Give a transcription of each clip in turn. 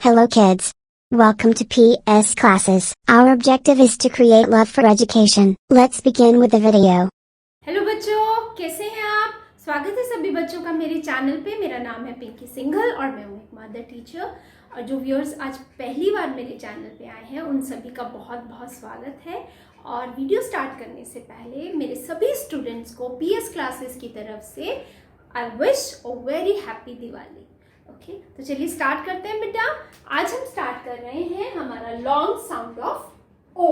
Hello kids. Welcome to PS classes. Our objective is to create love for education. Let's begin with the video. Hello बच्चों, कैसे हैं आप? स्वागत है सभी बच्चों का मेरे चैनल पे। मेरा नाम है पिंकी सिंघल और मैं हूँ एक मदर टीचर। और जो व्यूअर्स आज पहली बार मेरे चैनल पे आए हैं उन सभी का बहुत बहुत स्वागत है। और वीडियो स्टार्ट करने से पहले मेरे सभी स्टूडेंट्स को PS क्लासेस की तरफ से I wish a very happy Diwali. Okay, तो चलिए स्टार्ट करते हैं बेटा। आज हम स्टार्ट कर रहे हैं हमारा long sound of O.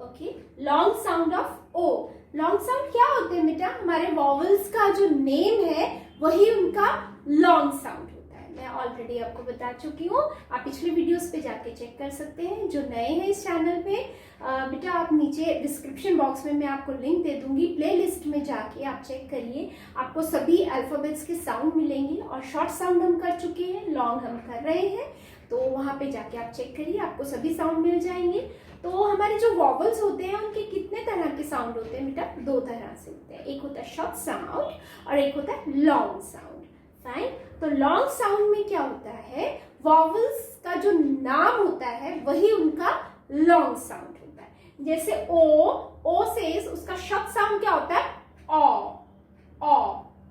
Okay, long sound of O. Long sound क्या होते हैं बेटा? हमारे वॉवल्स का जो नेम है वही उनका लॉन्ग साउंड होता है। मैं ऑलरेडी आपको बता चुकी हूँ, आप पिछले वीडियोस पे जाके चेक कर सकते हैं। जो नए हैं इस चैनल पे बेटा, आप नीचे डिस्क्रिप्शन बॉक्स में मैं आपको लिंक दे दूंगी, प्लेलिस्ट में जाके आप चेक करिए। आपको सभी अल्फाबेट्स के साउंड मिलेंगे और शॉर्ट साउंड हम कर चुके हैं, लॉन्ग हम कर रहे हैं, तो वहां पे जाके आप चेक करिए, आपको सभी साउंड मिल जाएंगे। तो हमारे जो वॉवल्स होते हैं उनके कितने तरह के साउंड होते हैं बेटा? दो तरह से होते हैं। एक होता है शॉर्ट साउंड और एक होता है लॉन्ग साउंड। फाइन। तो लॉन्ग साउंड में क्या होता है, वॉवल्स का जो नाम होता है वही उनका लॉन्ग साउंड होता है। जैसे ओ से उसका शॉर्ट साउंड क्या होता है? ओ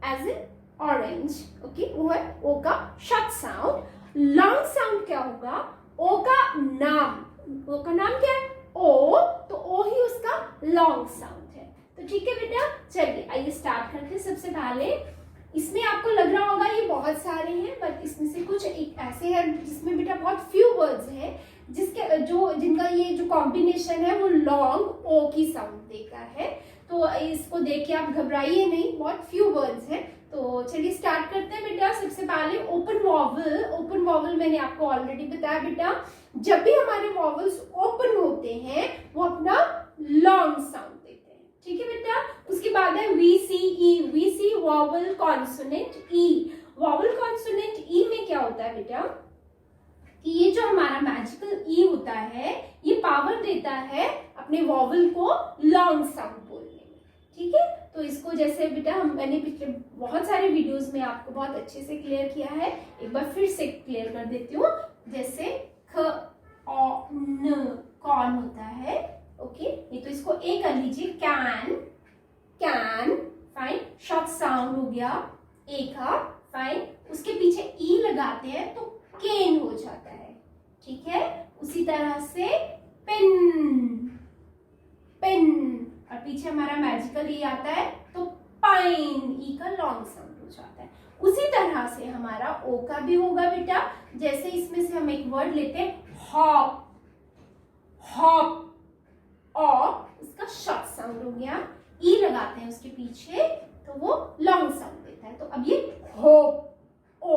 एज इन ऑरेंज। ओके, वो है ओ का शॉर्ट साउंड। लॉन्ग साउंड क्या होगा? ओ का नाम क्या है? ओ, तो ओ ही उसका लॉन्ग साउंड है। तो ठीक है बेटा, चलिए आइए स्टार्ट करते हैं। सबसे पहले इसमें आपको लग रहा होगा ये बहुत सारे हैं, बट इसमें से कुछ एक ऐसे हैं जिसमें बेटा बहुत फ्यू वर्ड्स हैं जिनका ये जो कॉम्बिनेशन है वो लॉन्ग ओ की साउंड देता है। तो इसको देख के आप घबराइए नहीं, बहुत फ्यू वर्ड्स हैं। तो चलिए स्टार्ट करते हैं बेटा। सबसे पहले ओपन वॉवल मैंने आपको ऑलरेडी बताया बेटा, जब भी हमारे वॉवल्स ओपन होते हैं वो अपना लॉन्ग साउंड देते हैं। ठीक है बेटा। उसके बाद है वीसी वॉवल कॉन्सोनेंट ई। वॉवल कॉन्सोनेंट ई में क्या होता है बेटा कि ये जो हमारा मैजिकल ई होता है ये पावर देता है अपने वॉवल को लॉन्ग साउंड बोलने में। ठीक है, तो इसको जैसे बेटा मैंने पिछले बहुत सारे वीडियोस में आपको बहुत अच्छे से क्लियर किया है, एक बार फिर से क्लियर कर देती हूँ। जैसे ख और न कौन होता है। ओके, ये तो इसको ए कर लीजिए, कैन। फाइन, शॉर्ट साउंड हो गया ए का। फाइन, उसके पीछे ई लगाते हैं तो केन हो जाता है। ठीक है, उसी तरह से पेन और पीछे हमारा मैजिकल ई आता है तो पाइन, ई का लॉन्ग साउंड हो जाता है। उसी तरह से हमारा ओ का भी होगा बेटा। जैसे इसमें से हम एक वर्ड लेते हैं हॉप, और इसका शॉर्ट साउंड हो गया, ई लगाते हैं उसके पीछे तो वो लॉन्ग साउंड देता है। तो अब ये होप, ओ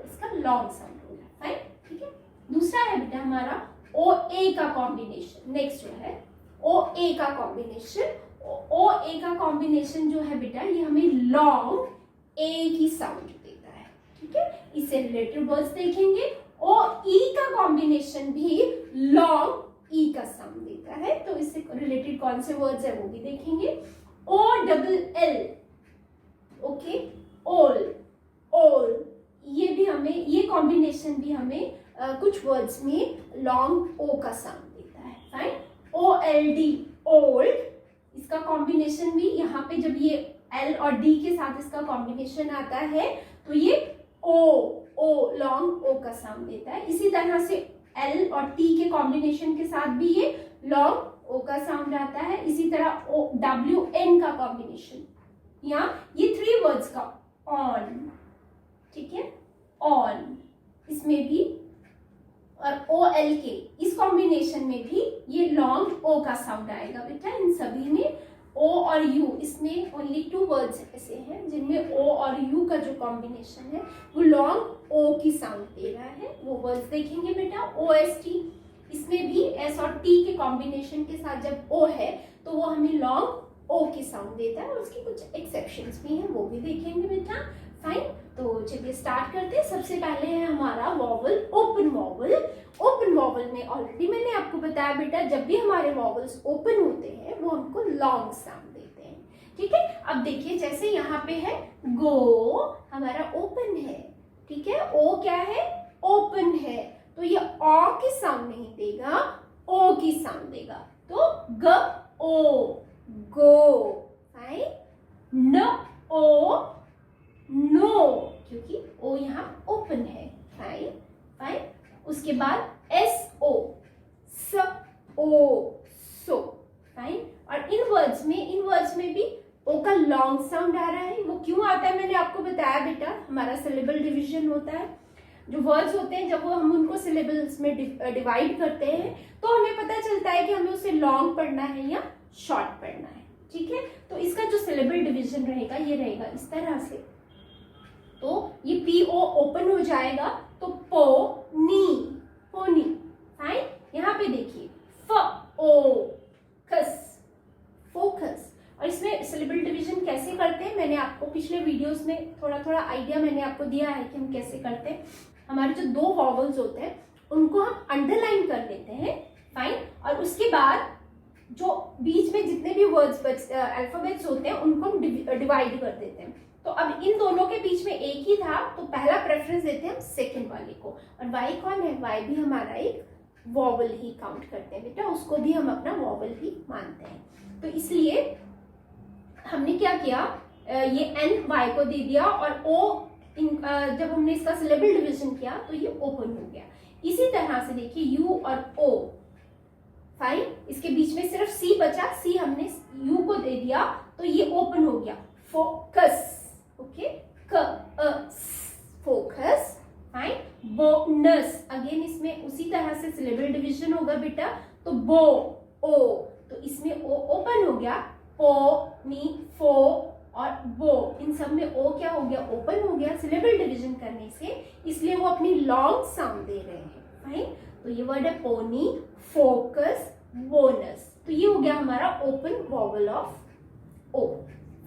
इसका लॉन्ग साउंड हो गया। फाइन, ठीक है। दूसरा है बेटा हमारा ओ ए का कॉम्बिनेशन। नेक्स्ट जो है ओ ए का कॉम्बिनेशन जो है बेटा ये हमें लॉन्ग ए की साउंड देता है। ठीक है, इससे रिलेटेड वर्ड्स देखेंगे। ओ ई का कॉम्बिनेशन भी लॉन्ग ई का साउंड देता है, तो इससे रिलेटेड कौन से वर्ड्स है वो भी देखेंगे। ओ डबल एल, ओके, ओल, ये कॉम्बिनेशन भी हमें कुछ वर्ड्स में लॉन्ग ओ का साउंड देता है। फाइन, OLD, ओल्ड, इसका कॉम्बिनेशन भी यहाँ पे जब ये एल और डी के साथ इसका कॉम्बिनेशन आता है तो ये ओ लॉन्ग ओ का साउंड देता है। इसी तरह से एल और टी के कॉम्बिनेशन के साथ भी ये लॉन्ग ओ का साउंड आता है। इसी तरह WN का कॉम्बिनेशन, यहाँ ये 3 वर्ड्स का ऑन, ठीक है, ऑन, इसमें भी, और OL के इस कॉम्बिनेशन में भी ये लॉन्ग ओ का साउंड आएगा बेटा। इन सभी में ओ और यू, इसमें ओनली 2 वर्ड्स ऐसे हैं जिनमें ओ और यू का जो कॉम्बिनेशन है वो लॉन्ग ओ की साउंड दे रहा है। वो वर्ड्स देखेंगे बेटा। OST, इसमें भी एस और टी के कॉम्बिनेशन के साथ जब ओ है तो वो हमें लॉन्ग ओ की साउंड देता है, और उसकी कुछ एक्सेप्शंस भी हैं वो भी देखेंगे बेटा। फाइन, तो चलिए स्टार्ट करते हैं। सबसे पहले है हमारा वॉवल, ओपन वॉवल में ऑलरेडी मैंने आपको बताया बेटा, जब भी हमारे वॉवल्स ओपन होते हैं वो हमको लॉन्ग साउंड देते हैं। ठीक है, अब देखिए जैसे यहाँ पे है गो, हमारा ओपन है। ठीक है, ओ क्या है? ओपन है। तो ये ओ की साउंड नहीं देगा, ओ की साउंड देगा। तो ग ओ, गो। फाइन। न ओ, नो, क्योंकि ओ यहाँ ओपन है। Fine fine. उसके बाद एस ओ, स ओ, सो। फाइन। और इन वर्ड्स में भी ओ का लॉन्ग साउंड आ रहा है। वो क्यों आता है मैंने आपको बताया बेटा, हमारा सिलेबल डिवीजन होता है। जो वर्ड्स होते हैं जब वो हम उनको सिलेबल्स में डिवाइड करते हैं तो हमें पता चलता है कि हमें उसे लॉन्ग पढ़ना है या शॉर्ट पढ़ना है। ठीक है, तो इसका जो सिलेबल डिवीजन रहेगा ये रहेगा इस तरह से। तो ये पी ओ ओपन हो जाएगा तो पो नी, पोनी। फाइन। यहाँ पे देखिए फ ओ कस, फोकस। और इसमें सिलेबल डिवीजन कैसे करते हैं मैंने आपको पिछले वीडियोस में थोड़ा आइडिया मैंने आपको दिया है कि हम कैसे करते हैं। हमारे जो 2 वॉवल्स होते हैं उनको हम अंडरलाइन कर लेते हैं। फाइन। और उसके बाद जो बीच में जितने भी वर्ड्स अल्फाबेट्स होते हैं उनको हम डिवाइड कर देते हैं। तो अब इन दोनों के बीच में एक ही था तो पहला प्रेफरेंस देते हैं हम सेकंड वाले को। और वाई कौन है, वाई भी हमारा एक वॉवल ही काउंट करते हैं बेटा, उसको भी हम अपना वॉवल ही मानते हैं। तो इसलिए हमने क्या किया, ये एन वाई को दे दिया और ओ जब हमने इसका सिलेबल डिवीजन किया तो ये ओपन हो गया। इसी तरह से देखिए यू और ओ। फाइन। इसके बीच में सिर्फ सी बचा, सी हमने यू को दे दिया तो ये ओपन हो गया। Focus. Okay, focus. Fine. Bonus, again इसमें उसी तरह से सिलेबल डिवीजन होगा बेटा। तो बो ओ, तो इसमें ओ ओपन हो गया। पो नी, फो और बो, इन सब में ओ क्या हो गया, ओपन हो गया सिलेबल डिवीजन करने से, इसलिए वो अपनी लॉन्ग साउंड दे रहे हैं। फाइन। तो ये वर्ड है पोनी, फोकस, बोनस। तो ये हो गया हमारा open vowel of O.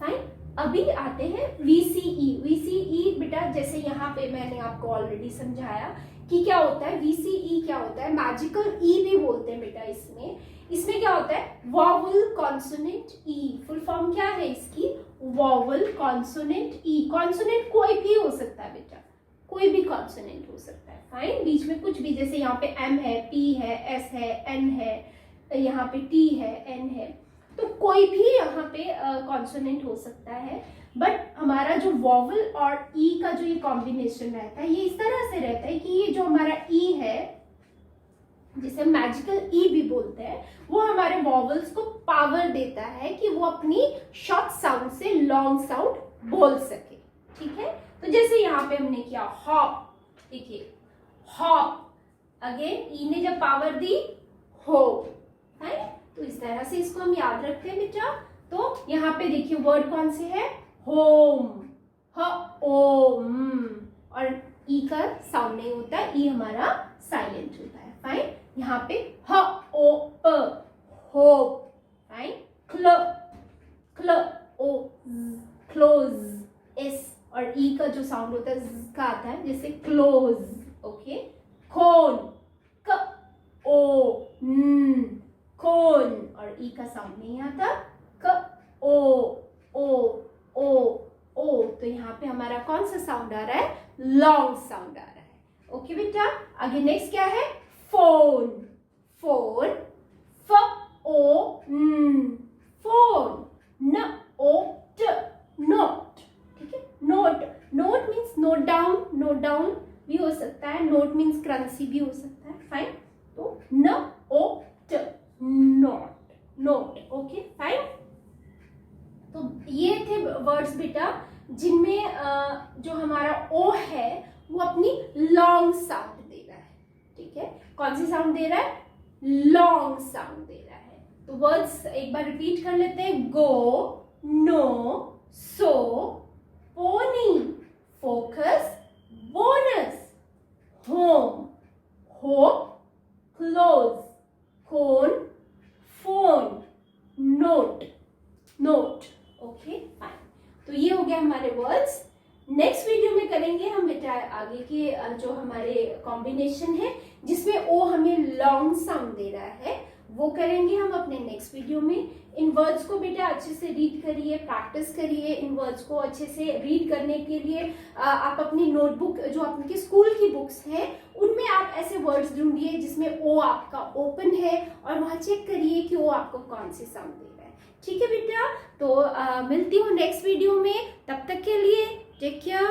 Fine. अभी आते हैं VCE। VCE बेटा जैसे यहाँ पे मैंने आपको ऑलरेडी समझाया कि क्या होता है। VCE क्या होता है, मैजिकल ई भी बोलते हैं बेटा। इसमें क्या होता है, वॉवल कॉन्सोनेंट ई। फुल फॉर्म क्या है इसकी, वॉवल कॉन्सोनेंट ई। कॉन्सोनेंट कोई भी हो सकता है बेटा, कोई भी कॉन्सोनेंट हो सकता है। फाइन। बीच में कुछ भी, जैसे यहाँ पे एम है, पी है, एस है, एन है, यहाँ पे टी है, एन है, तो कोई भी यहाँ पे कॉन्सोनेंट हो सकता है। बट हमारा जो वॉवल और ई का जो ये कॉम्बिनेशन रहता है ये इस तरह से रहता है कि ये जो हमारा ई है जिसे मैजिकल ई भी बोलते हैं, वो हमारे वॉवल्स को पावर देता है कि वो अपनी शॉर्ट साउंड से लॉन्ग साउंड बोल सके। ठीक है, तो जैसे यहाँ पे हमने किया हॉप, देखिए हॉप, अगेन ई ने जब पावर दी हो। है, तो इस तरह से इसको हम याद रखते हैं बेटा। तो यहाँ पे देखिए वर्ड कौन से है, होम, ह ओम, और ई का साउंड नहीं होता, ई हमारा साइलेंट होता है। फाइन। यहाँ पे ह ओ प, होप। फाइन। क्ल, क्ल ओ, क्लोज, एस और ई का जो साउंड होता है का आता है, जैसे क्लोज। ओके। खोन, क ओ न, खोन, और ई का साउंड नहीं आता, क ओ ओ ओ ओ। तो यहाँ पे हमारा कौन सा साउंड आ रहा है, लॉन्ग साउंड आ रहा है। ओके बेटा, आगे नेक्स्ट क्या है, फोन, फोन, फ ओ न, फोन, न ओ ट, नोट। ठीक है, note, note means note down, note down भी हो सकता है, नोट मीन्स करेंसी भी हो सकता है। फाइन। तो न ओ ट, नोट, नोट। Okay fine. तो ये थे वर्ड्स बेटा जिनमें जो हमारा ओ है वो अपनी लॉन्ग साउंड दे रहा है। ठीक है, कौन सी साउंड दे रहा है, लॉन्ग साउंड दे रहा है। तो वर्ड्स एक बार रिपीट कर लेते हैं, go, no, so, pony, focus, bonus, home, hope, close, cone, phone, note, note. Okay fine. तो ये हो गया हमारे वर्ड्स। नेक्स्ट वीडियो में करेंगे हम बेटा आगे के जो हमारे कॉम्बिनेशन है जिसमें ओ हमें लॉन्ग साउंड दे रहा है, वो करेंगे हम अपने नेक्स्ट वीडियो में। इन वर्ड्स को बेटा अच्छे से रीड करिए, प्रैक्टिस करिए। इन वर्ड्स को अच्छे से रीड करने के लिए आप अपनी नोटबुक जो आपकी स्कूल की बुक्स हैं उनमें आप ऐसे वर्ड्स ढूंढिए जिसमें ओ आपका ओपन है और वहाँ चेक करिए कि ओ आपको कौन सी साउंड दे रहा है। ठीक है बेटा, तो मिलती हूँ नेक्स्ट वीडियो में। तब तक के लिए टेक केयर।